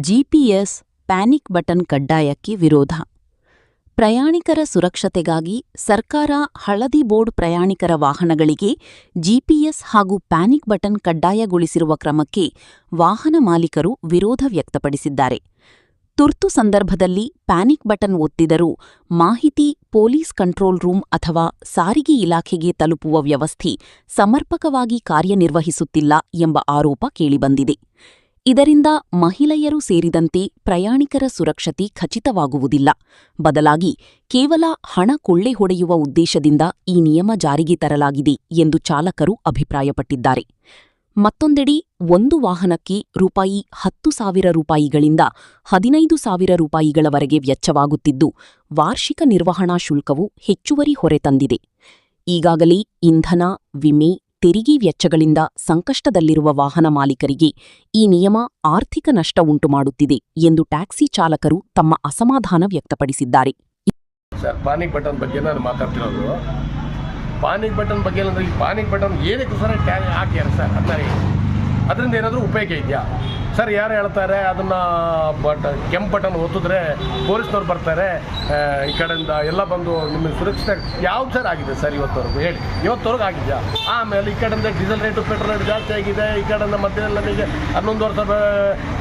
GPS panic button ಕಡ್ಡಾಯಕ್ಕೆ ವಿರೋಧ. ಪ್ರಯಾಣಿಕರ ಸುರಕ್ಷತೆಗಾಗಿ ಸರ್ಕಾರ ಹಳದಿ ಬೋರ್ಡ್ ಪ್ರಯಾಣಿಕರ ವಾಹನಗಳಿಗೆ ಜಿಪಿಎಸ್ ಹಾಗೂ ಪ್ಯಾನಿಕ್ ಬಟನ್ ಕಡ್ಡಾಯಗೊಳಿಸಿರುವ ಕ್ರಮಕ್ಕೆ ವಾಹನ ಮಾಲೀಕರು ವಿರೋಧ ವ್ಯಕ್ತಪಡಿಸಿದ್ದಾರೆ. ತುರ್ತು ಸಂದರ್ಭದಲ್ಲಿ ಪ್ಯಾನಿಕ್ ಬಟನ್ ಒತ್ತಿದರೂ ಮಾಹಿತಿ ಪೊಲೀಸ್ ಕಂಟ್ರೋಲ್ ರೂಮ್ ಅಥವಾ ಸಾರಿಗೆ ಇಲಾಖೆಗೆ ತಲುಪುವ ವ್ಯವಸ್ಥೆ ಸಮರ್ಪಕವಾಗಿ ಕಾರ್ಯನಿರ್ವಹಿಸುತ್ತಿಲ್ಲ ಎಂಬ ಆರೋಪ ಕೇಳಿಬಂದಿದೆ. ಇದರಿಂದ ಮಹಿಳೆಯರು ಸೇರಿದಂತೆ ಪ್ರಯಾಣಿಕರ ಸುರಕ್ಷತೆ ಖಚಿತವಾಗುವುದಿಲ್ಲ. ಬದಲಾಗಿ ಕೇವಲ ಹಣ ಕೊಳ್ಳೆ ಹೊಡೆಯುವ ಉದ್ದೇಶದಿಂದ ಈ ನಿಯಮ ಜಾರಿಗೆ ತರಲಾಗಿದೆ ಎಂದು ಚಾಲಕರು ಅಭಿಪ್ರಾಯಪಟ್ಟಿದ್ದಾರೆ. ಮತ್ತೊಂದೆಡೆ ಒಂದು ವಾಹನಕ್ಕೆ ₹10,000ಗಳಿಂದ ₹15,000 ವೆಚ್ಚವಾಗುತ್ತಿದ್ದು, ವಾರ್ಷಿಕ ನಿರ್ವಹಣಾ ಶುಲ್ಕವು ಹೆಚ್ಚುವರಿ ಹೊರೆ ತಂದಿದೆ. ಈಗಾಗಲೇ ಇಂಧನ, ವಿಮೆ, ತೆರಿಗೆ ವೆಚ್ಚಗಳಿಂದ ಸಂಕಷ್ಟದಲ್ಲಿರುವ ವಾಹನ ಮಾಲೀಕರಿಗೆ ಈ ನಿಯಮ ಆರ್ಥಿಕ ನಷ್ಟ ಉಂಟುಮಾಡುತ್ತಿದೆ ಎಂದು ಟ್ಯಾಕ್ಸಿ ಚಾಲಕರು ತಮ್ಮ ಅಸಮಾಧಾನ ವ್ಯಕ್ತಪಡಿಸಿದ್ದಾರೆ. ಪಾನಿಕ್ ಬಟನ್ ಬಗ್ಗೆ ನಾನು ಮಾತಾಡ್ತಿರೋದು. ಪಾನಿಕ್ ಬಟನ್ ಬಗ್ಗೆ ಅಂದರೆ ಈ ಪಾನಿಕ್ ಬಟನ್ ಏನಕ್ಕೆ ಸರ್ ಹಾಕ್ಯಾರ ಸರ್? ಅದರಿಂದ ಏನಾದರೂ ಉಪಯೋಗ ಇದೆಯಾ ಸರ್? ಯಾರು ಹೇಳ್ತಾರೆ ಅದನ್ನು ಕೆಂಪು ಬಟನ್ ಒತ್ತಿದ್ರೆ ಪೊಲೀಸ್ನವ್ರು ಬರ್ತಾರೆ, ಈ ಕಡೆಯಿಂದ ಎಲ್ಲ ಬಂದು ನಿಮಗೆ ಸುರಕ್ಷಿತ ಯಾವ್ದು ಸರ್ ಆಗಿದೆ ಸರ್ ಇವತ್ತವರೆಗೂ? ಹೇಳಿ, ಇವತ್ತವರೆಗೂ ಆಗಿದೆಯಾ? ಆಮೇಲೆ ಈ ಕಡೆಯಿಂದ ಡೀಸೆಲ್ ರೇಟು, ಪೆಟ್ರೋಲ್ ರೇಟ್ ಜಾಸ್ತಿ ಆಗಿದೆ. ಈ ಕಡೆಯಿಂದ ಮಧ್ಯದಲ್ಲಿ ನಮಗೆ 11,500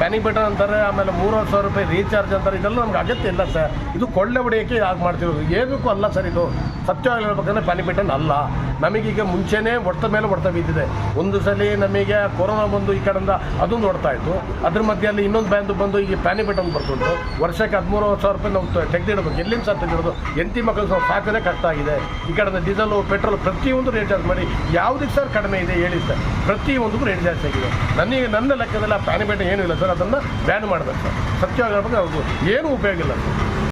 ಪ್ಯಾನಿಕ್ ಬಟನ್ ಅಂತಾರೆ, ಆಮೇಲೆ ₹3,500 ರೀಚಾರ್ಜ್ ಅಂತಾರೆ. ಇದೆಲ್ಲ ನಮ್ಗೆ ಅಗತ್ಯ ಇಲ್ಲ ಸರ್. ಇದು ಕೊಳ್ಳೆ ಹೊಡೆಯೋಕ್ಕೆ ಯಾಕೆ ಮಾಡ್ತಿರೋದು? ಏನಕ್ಕೂ ಅಲ್ಲ ಸರ್. ಇದು ಸತ್ಯವಾಗಿ ಹೇಳ್ಬೇಕಂದ್ರೆ ಪ್ಯಾನಿಕ್ ಬಟನ್ ಅಲ್ಲ. ನಮಗೀಗ ಮುಂಚೆನೇ ಹೊಡೆತ ಮೇಲೆ ಹೊಡೆತ ಬಿದ್ದಿದೆ. ಒಂದು ಸಲ ನಮಗೆ ಕೊರೋನಾ ಬಂದು ಈ ಕಡೆಯಿಂದ ಅದೊಂದು ಹೊಡ್ತಾ ಇತ್ತು. ಅದ್ರ ಮಧ್ಯದಲ್ಲಿ ಇನ್ನೊಂದು ಬ್ಯಾಂದು ಬಂದು ಈಗ ಪ್ಯಾನಿಕ್ ಬಟನ್ ಬರ್ತುಂಟು. ವರ್ಷಕ್ಕೆ ₹13,000 ನಾವು ತೆಗೆದಿಡಬೇಕು. ಎಲ್ಲಿಂದ ಸಹ ತೆಗೆದಿಡೋದು? ಎಂಟಿ ಮಕ್ಕಳು ಸಹ ಸಾಕನೇ ಕಷ್ಟ ಆಗಿದೆ. ಈ ಕಡೆಯಿಂದ ಡೀಸೆಲು, ಪೆಟ್ರೋಲ್ ಪ್ರತಿಯೊಂದು ರೇಟ್ ಜಾಸ್ತಿ ಮಾಡಿ ಯಾವುದಕ್ಕೆ ಸರ್ ಕಡಿಮೆ ಇದೆ ಹೇಳಿ ಸರ್? ಪ್ರತಿಯೊಂದಕ್ಕೂ ರೇಟ್ ಜಾಸ್ತಿ ಆಗಿದೆ. ನನ್ನ ಲೆಕ್ಕದಲ್ಲಿ ಆ ಪ್ಯಾನಿಕ್ ಬಟನ್ ಏನೂ ಇಲ್ಲ ಸರ್. ಅದನ್ನು ಬ್ಯಾನ್ ಮಾಡಬೇಕು ಸರ್. ಸತ್ಯವಾಗಿ ಹೇಳ್ಬೇಕು, ಏನೂ ಉಪಯೋಗ ಇಲ್ಲ ಸರ್.